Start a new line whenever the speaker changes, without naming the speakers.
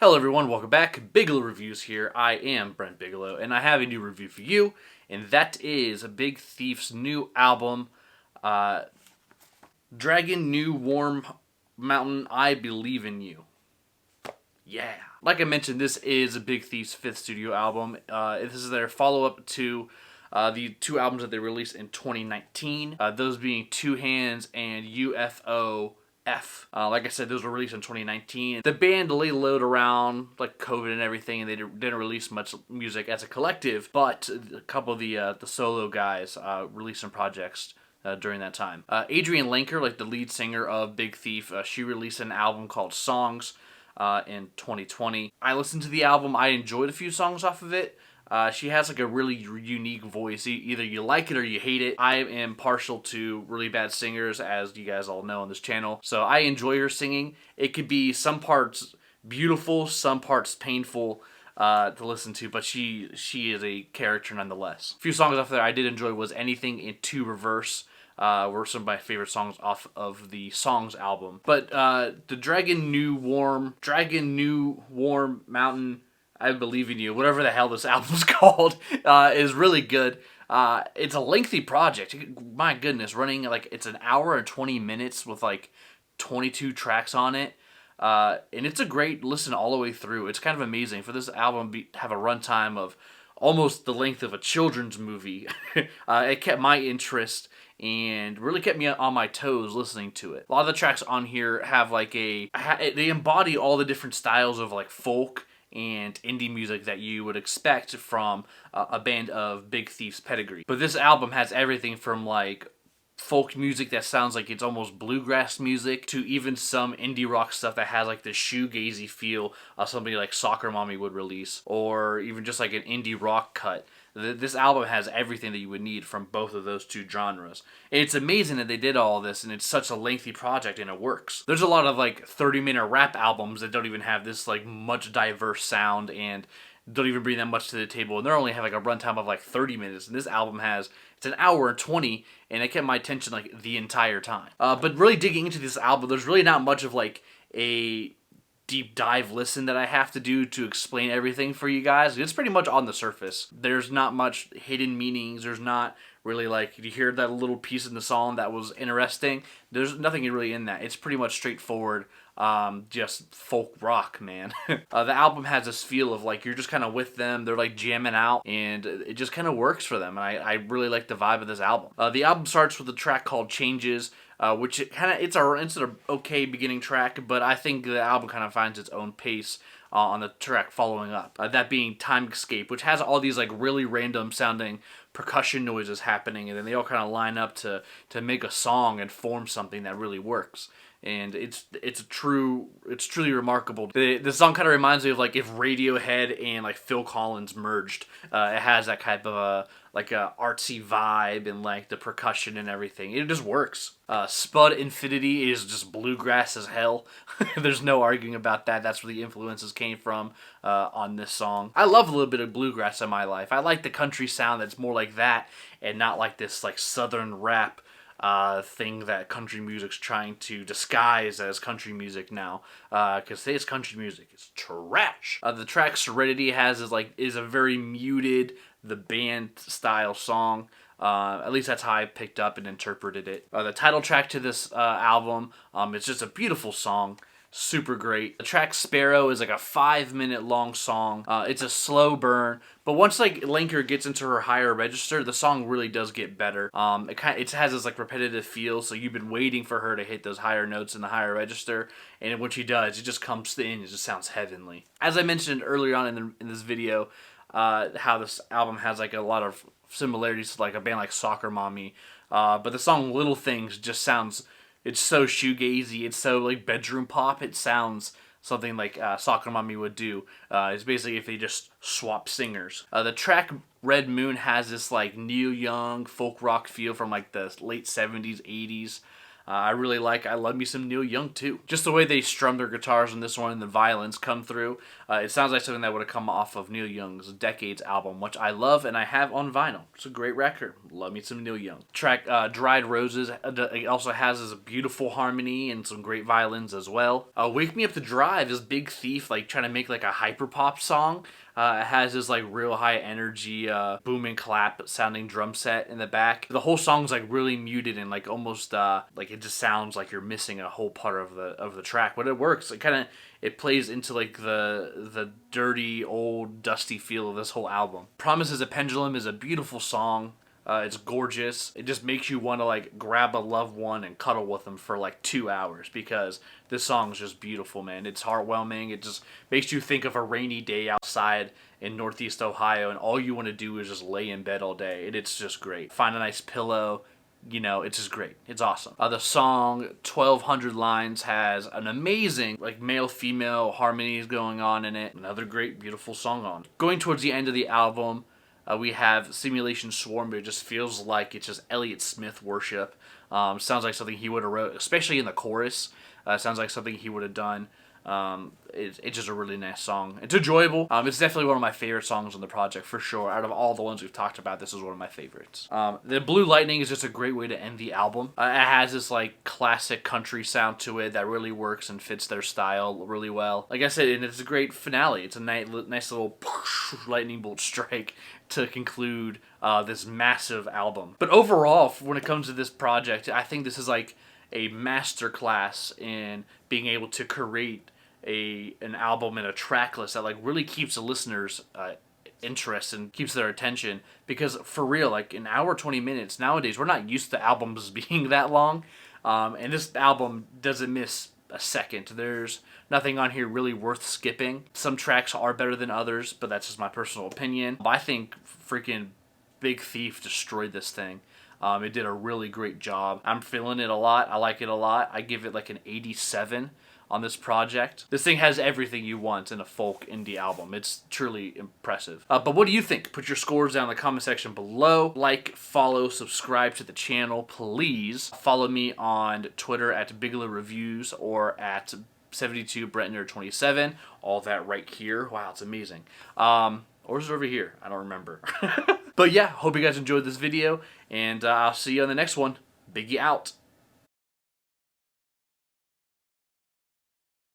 Hello everyone, welcome back. Bigelow Reviews here. I am Brent Bigelow, and I have a new review for you, and that is Big Thief's new album, Dragon New Warm Mountain, I Believe in You. Yeah. Like I mentioned, this is Big Thief's fifth studio album. This is their follow-up to the two albums that they released in 2019, those being Two Hands and UFO F. Like I said, those were released in 2019. The band lay low around like COVID and everything, and they didn't release much music as a collective. But a couple of the solo guys released some projects during that time. Adrienne Lenker, like the lead singer of Big Thief, she released an album called Songs in 2020. I listened to the album. I enjoyed a few songs off of it. She has like a really unique voice. Either you like it or you hate it. I am partial to really bad singers, as you guys all know on this channel. So I enjoy her singing. It could be some parts beautiful, some parts painful to listen to, but she is a character nonetheless. A few songs off there I did enjoy was Anything into Reverse. Were some of my favorite songs off of the Songs album. But the Dragon New Warm Mountain, I Believe in You, whatever the hell this album's called, is really good. It's a lengthy project. My goodness, running like it's an hour and 20 minutes with like 22 tracks on it. And it's a great listen all the way through. It's kind of amazing for this album to have a runtime of almost the length of a children's movie. It kept my interest and really kept me on my toes listening to it. A lot of the tracks on here have like they embody all the different styles of like folk and indie music that you would expect from a band of Big Thief's pedigree. But this album has everything from like folk music that sounds like it's almost bluegrass music to even some indie rock stuff that has like the shoegazy feel of somebody like Soccer Mommy would release, or even just like an indie rock cut. This album has everything that you would need from both of those two genres. And it's amazing that they did all this, and it's such a lengthy project, and it works. There's a lot of like 30-minute rap albums that don't even have this like much diverse sound and don't even bring that much to the table, and they only have like a runtime of like 30 minutes, and this album it's an hour and 20, and it kept my attention like the entire time. But really digging into this album, there's really not much of like a deep dive listen that I have to do to explain everything for you guys. It's pretty much on the surface. There's not much hidden meanings. There's not really like, you hear that little piece in the song that was interesting. There's nothing really in that. It's pretty much straightforward, just folk rock, man. The album has this feel of like you're just kind of with them. They're like jamming out, and it just kind of works for them. And I really like the vibe of this album. The album starts with a track called Changes, which it's an okay beginning track, but I think the album kind of finds its own pace on the track following up. That being Time Escape, which has all these like really random sounding percussion noises happening, and then they all kind of line up to make a song and form something that really works. And it's truly remarkable. The song kind of reminds me of like if Radiohead and like Phil Collins merged. It has that kind of a artsy vibe and like the percussion and everything. It just works. Spud Infinity is just bluegrass as hell. There's no arguing about that. That's where the influences came from on this song. I love a little bit of bluegrass in my life. I like the country sound that's more like that and not like this like southern rap thing that country music's trying to disguise as country music now, because today's country music is trash. The track Serenity is a very muted, the band style song. At least that's how I picked up and interpreted it. The title track to this album, it's just a beautiful song. Super great. The track Sparrow is like a 5-minute long song. It's a slow burn, but once like Lenker gets into her higher register, the song really does get better. It has this like repetitive feel, so you've been waiting for her to hit those higher notes in the higher register, and when she does, it just comes in. It just sounds heavenly. As I mentioned earlier on in this video, how this album has like a lot of similarities to like a band like Soccer Mommy, but the song Little Things just sounds. It's so shoegazy. It's so like bedroom pop. It sounds something like Soccer Mommy would do. It's basically if they just swap singers. The track Red Moon has this like Neil Young folk rock feel from like the late 70s, 80s. I really like I Love Me Some Neil Young too. Just the way they strum their guitars on this one and the violins come through. It sounds like something that would have come off of Neil Young's Decades album, which I love and I have on vinyl. It's a great record. Love Me Some Neil Young. Track Dried Roses, it also has this beautiful harmony and some great violins as well. Wake Me Up to Drive is Big Thief like trying to make like a hyperpop song. It has this like real high energy boom and clap sounding drum set in the back. The whole song's like really muted and like almost like it just sounds like you're missing a whole part of the track. But it works. It plays into like the dirty old dusty feel of this whole album. Promises a Pendulum is a beautiful song. It's gorgeous. It just makes you want to like grab a loved one and cuddle with them for like 2 hours because this song is just beautiful, man. It's heartwarming. It just makes you think of a rainy day outside in Northeast Ohio and all you want to do is just lay in bed all day. It's just great. Find a nice pillow. You know, it's just great. It's awesome. The song 1200 Lines has an amazing like male-female harmonies going on in it. Another great, beautiful song on. Going towards the end of the album, we have Simulation Swarm, but it just feels like it's just Elliott Smith worship. Sounds like something he would have wrote, especially in the chorus. Sounds like something he would have done. It's just a really nice song. It's enjoyable. It's definitely one of my favorite songs on the project, for sure. Out of all the ones we've talked about, this is one of my favorites. The Blue Lightning is just a great way to end the album. It has this like classic country sound to it that really works and fits their style really well. Like I said, and it's a great finale. It's a nice little lightning bolt strike to conclude this massive album. But overall, when it comes to this project, I think this is like a masterclass in being able to create an album and a track list that like really keeps the listeners interest and keeps their attention. Because for real, like an hour 20 minutes nowadays, we're not used to albums being that long, and this album doesn't miss a second. There's nothing on here really worth skipping. Some tracks are better than others, but that's just my personal opinion. But I think freaking Big Thief destroyed this thing. It did a really great job. I'm feeling it a lot. I like it a lot. I give it like an 87 on this project. This thing has everything you want in a folk indie album. It's truly impressive. But what do you think? Put your scores down in the comment section below. Like, follow, subscribe to the channel, please. Follow me on Twitter at Bigelow Reviews or at 72BrettNerd27. All that right here. Wow, it's amazing. Or is it over here? I don't remember. But yeah, hope you guys enjoyed this video, and I'll see you on the next one. Biggie out.